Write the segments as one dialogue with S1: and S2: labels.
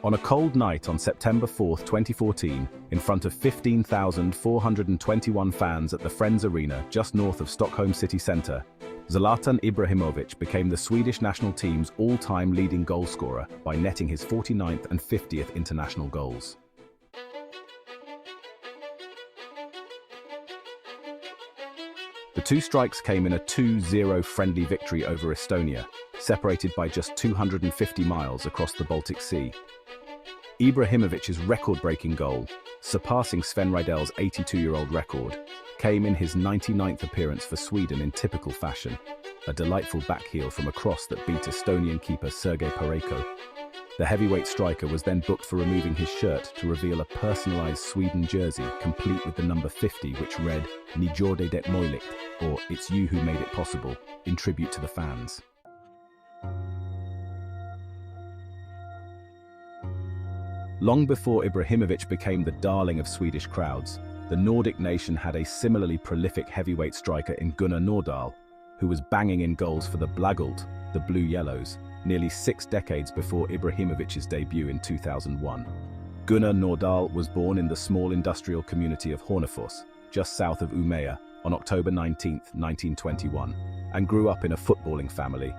S1: On a cold night on September 4, 2014, in front of 15,421 fans at the Friends Arena just north of Stockholm city centre, Zlatan Ibrahimović became the Swedish national team's all-time leading goalscorer by netting his 49th and 50th international goals. The two strikes came in a 2-0 friendly victory over Estonia, separated by just 250 miles across the Baltic Sea. Ibrahimovic's record-breaking goal, surpassing Sven Rydel's 82-year-old record, came in his 99th appearance for Sweden in typical fashion, a delightful backheel from a cross that beat Estonian keeper Sergei Pareko. The heavyweight striker was then booked for removing his shirt to reveal a personalised Sweden jersey complete with the number 50, which read, "Ni gjorde det möjligt," or "It's you who made it possible," in tribute to the fans. Long before Ibrahimović became the darling of Swedish crowds, the Nordic nation had a similarly prolific heavyweight striker in Gunnar Nordahl, who was banging in goals for the Blågult, the Blue Yellows, nearly 6 decades before Ibrahimovic's debut in 2001. Gunnar Nordahl was born in the small industrial community of Hornefors, just south of Umeå, on October 19, 1921, and grew up in a footballing family.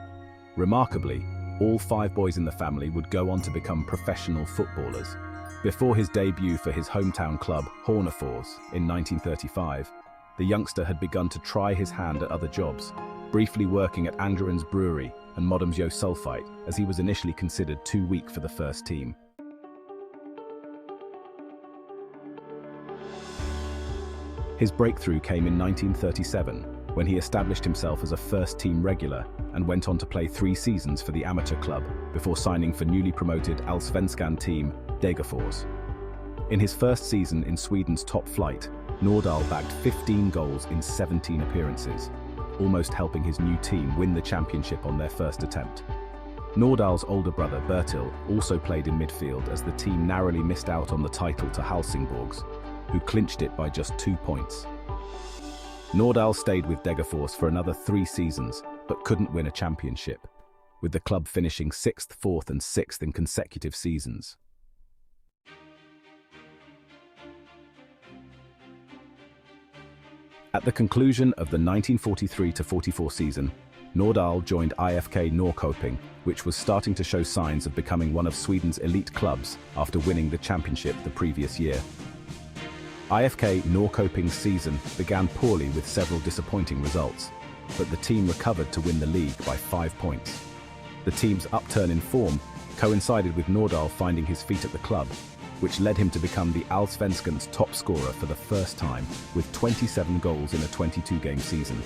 S1: Remarkably, all 5 boys in the family would go on to become professional footballers. Before his debut for his hometown club, Hornefors, in 1935, the youngster had begun to try his hand at other jobs, briefly working at Angerens Brewery and Modumsjö Sulfite, as he was initially considered too weak for the first team. His breakthrough came in 1937, when he established himself as a first-team regular and went on to play 3 seasons for the amateur club before signing for newly promoted Allsvenskan team Degerfors. In his first season in Sweden's top flight, Nordahl bagged 15 goals in 17 appearances, almost helping his new team win the championship on their first attempt. Nordahl's older brother Bertil also played in midfield as the team narrowly missed out on the title to Helsingborgs, who clinched it by just 2 points. Nordahl stayed with Degerfors for another 3 seasons, but couldn't win a championship, with the club finishing 6th, 4th and 6th in consecutive seasons. At the conclusion of the 1943-44 season, Nordahl joined IFK Norrköping, which was starting to show signs of becoming one of Sweden's elite clubs after winning the championship the previous year. IFK Norrköping's season began poorly with several disappointing results, but the team recovered to win the league by 5 points. The team's upturn in form coincided with Nordahl finding his feet at the club, which led him to become the Allsvenskan's top scorer for the first time, with 27 goals in a 22-game season.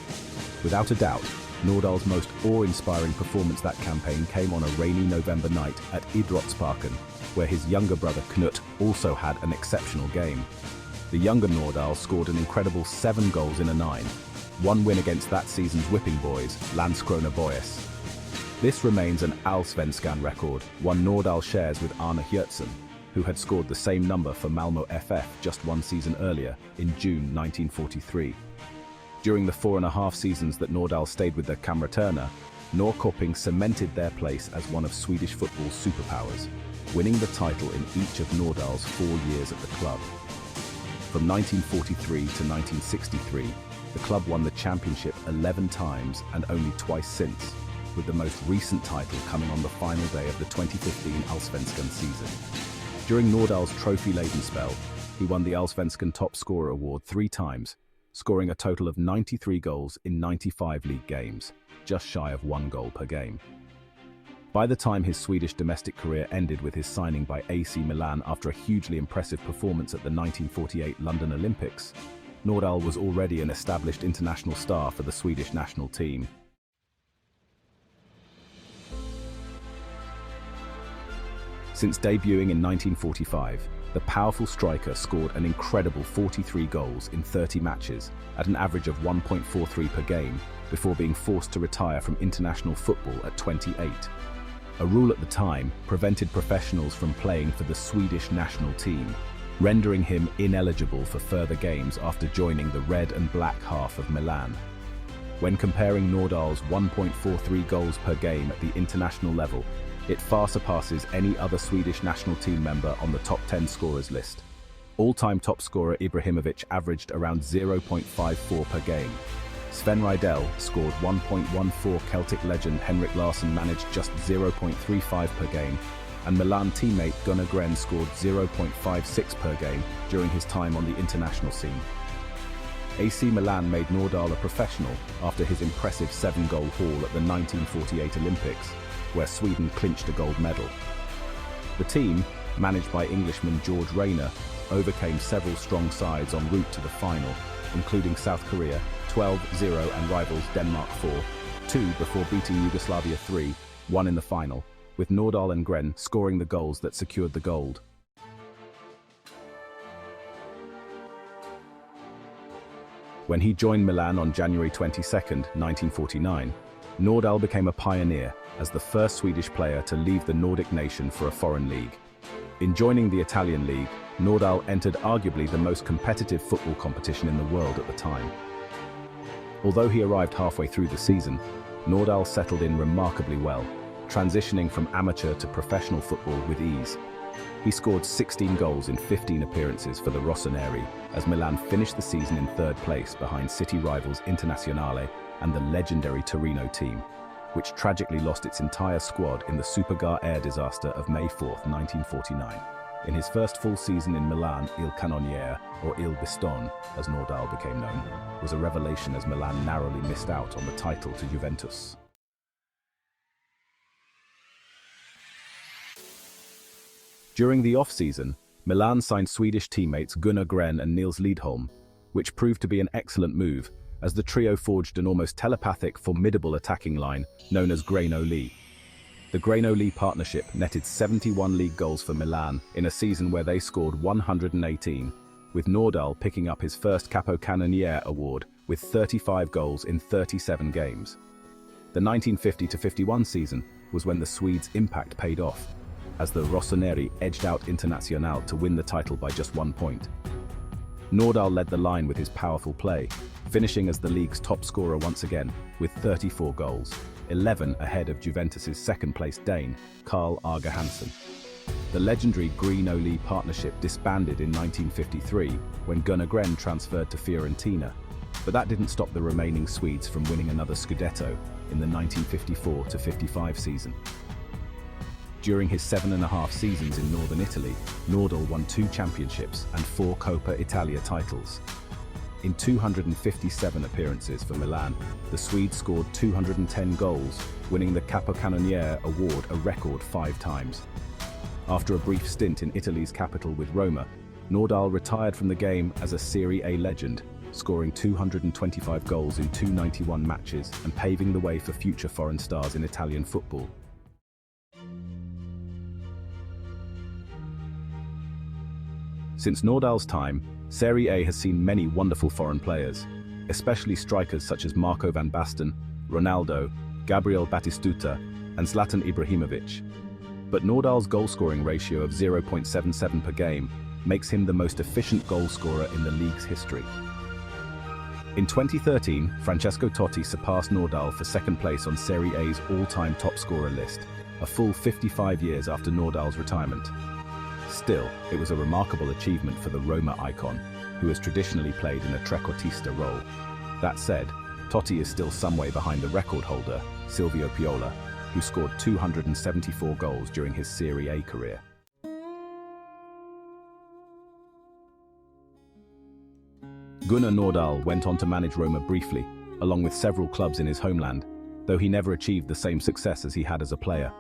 S1: Without a doubt, Nordahl's most awe-inspiring performance that campaign came on a rainy November night at Idrottsparken, where his younger brother Knut also had an exceptional game. The younger Nordahl scored an incredible 7 goals in a 9, one win against that season's whipping boys, Landskrona Boys. This remains an Allsvenskan record, one Nordahl shares with Arne Hjertsen, who had scored the same number for Malmö FF just 1 season earlier, in June 1943. During the 4.5 seasons that Nordahl stayed with the Kamraterna, Norrköping cemented their place as one of Swedish football's superpowers, winning the title in each of Nordahl's 4 years at the club. From 1943 to 1963, the club won the championship 11 times and only twice since, with the most recent title coming on the final day of the 2015 Allsvenskan season. During Nordahl's trophy-laden spell, he won the Allsvenskan Top Scorer award 3 times, scoring a total of 93 goals in 95 league games, just shy of 1 goal per game. By the time his Swedish domestic career ended with his signing by AC Milan after a hugely impressive performance at the 1948 London Olympics, Nordahl was already an established international star for the Swedish national team. Since debuting in 1945, the powerful striker scored an incredible 43 goals in 30 matches at an average of 1.43 per game before being forced to retire from international football at 28. A rule at the time prevented professionals from playing for the Swedish national team, rendering him ineligible for further games after joining the red and black half of Milan. When comparing Nordahl's 1.43 goals per game at the international level, it far surpasses any other Swedish national team member on the top 10 scorers list. All-time top scorer Ibrahimović averaged around 0.54 per game. Sven Rydell scored 1.14, Celtic legend Henrik Larsson managed just 0.35 per game, and Milan teammate Gunnar Nordahl scored 0.56 per game during his time on the international scene. AC Milan made Nordahl a professional after his impressive 7-goal haul at the 1948 Olympics, where Sweden clinched a gold medal. The team, managed by Englishman George Rayner, overcame several strong sides en route to the final, including South Korea 12-0 and rivals Denmark 4-2 before beating Yugoslavia 3-1 in the final, with Nordahl and Gren scoring the goals that secured the gold. When he joined Milan on January 22, 1949, Nordahl became a pioneer as the first Swedish player to leave the Nordic nation for a foreign league. In joining the Italian league, Nordahl entered arguably the most competitive football competition in the world at the time. Although he arrived halfway through the season, Nordahl settled in remarkably well, transitioning from amateur to professional football with ease. He scored 16 goals in 15 appearances for the Rossoneri as Milan finished the season in third place behind city rivals Internazionale and the legendary Torino team, which tragically lost its entire squad in the Superga air disaster of May 4, 1949. In his first full season in Milan, Il Cannoniere, or Il Bistone, as Nordahl became known, was a revelation as Milan narrowly missed out on the title to Juventus. During the off-season, Milan signed Swedish teammates Gunnar Nordahl and Nils Lidholm, which proved to be an excellent move, as the trio forged an almost telepathic, formidable attacking line known as Greno-Lee. The Greno-Lee partnership netted 71 league goals for Milan in a season where they scored 118, with Nordahl picking up his first Capocannoniere award with 35 goals in 37 games. The 1950-51 season was when the Swedes' impact paid off, as the Rossoneri edged out Internazionale to win the title by just 1 point. Nordahl led the line with his powerful play, finishing as the league's top scorer once again, with 34 goals, 11 ahead of Juventus's second-placed Dane, Carl Arge Hansen. The legendary Greno-Lee partnership disbanded in 1953 when Gunnar Nordahl transferred to Fiorentina, but that didn't stop the remaining Swedes from winning another Scudetto in the 1954-55 season. During his 7.5 seasons in northern Italy, Nordahl won 2 championships and 4 Coppa Italia titles. In 257 appearances for Milan, the Swedes scored 210 goals, winning the Capocannoniere award a record 5 times. After a brief stint in Italy's capital with Roma, Nordahl retired from the game as a Serie A legend, scoring 225 goals in 291 matches and paving the way for future foreign stars in Italian football. Since Nordahl's time, Serie A has seen many wonderful foreign players, especially strikers such as Marco van Basten, Ronaldo, Gabriel Batistuta, and Zlatan Ibrahimović. But Nordahl's goal-scoring ratio of 0.77 per game makes him the most efficient goal-scorer in the league's history. In 2013, Francesco Totti surpassed Nordahl for second place on Serie A's all-time top scorer list, a full 55 years after Nordahl's retirement. Still, it was a remarkable achievement for the Roma icon, who has traditionally played in a trequartista role. That said, Totti is still some way behind the record holder, Silvio Piola, who scored 274 goals during his Serie A career. Gunnar Nordahl went on to manage Roma briefly, along with several clubs in his homeland, though he never achieved the same success as he had as a player.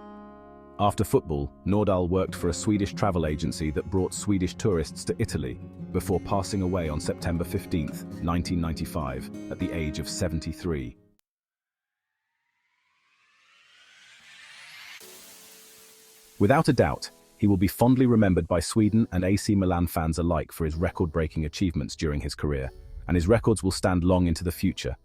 S1: After football, Nordahl worked for a Swedish travel agency that brought Swedish tourists to Italy, before passing away on September 15, 1995, at the age of 73. Without a doubt, he will be fondly remembered by Sweden and AC Milan fans alike for his record-breaking achievements during his career, and his records will stand long into the future.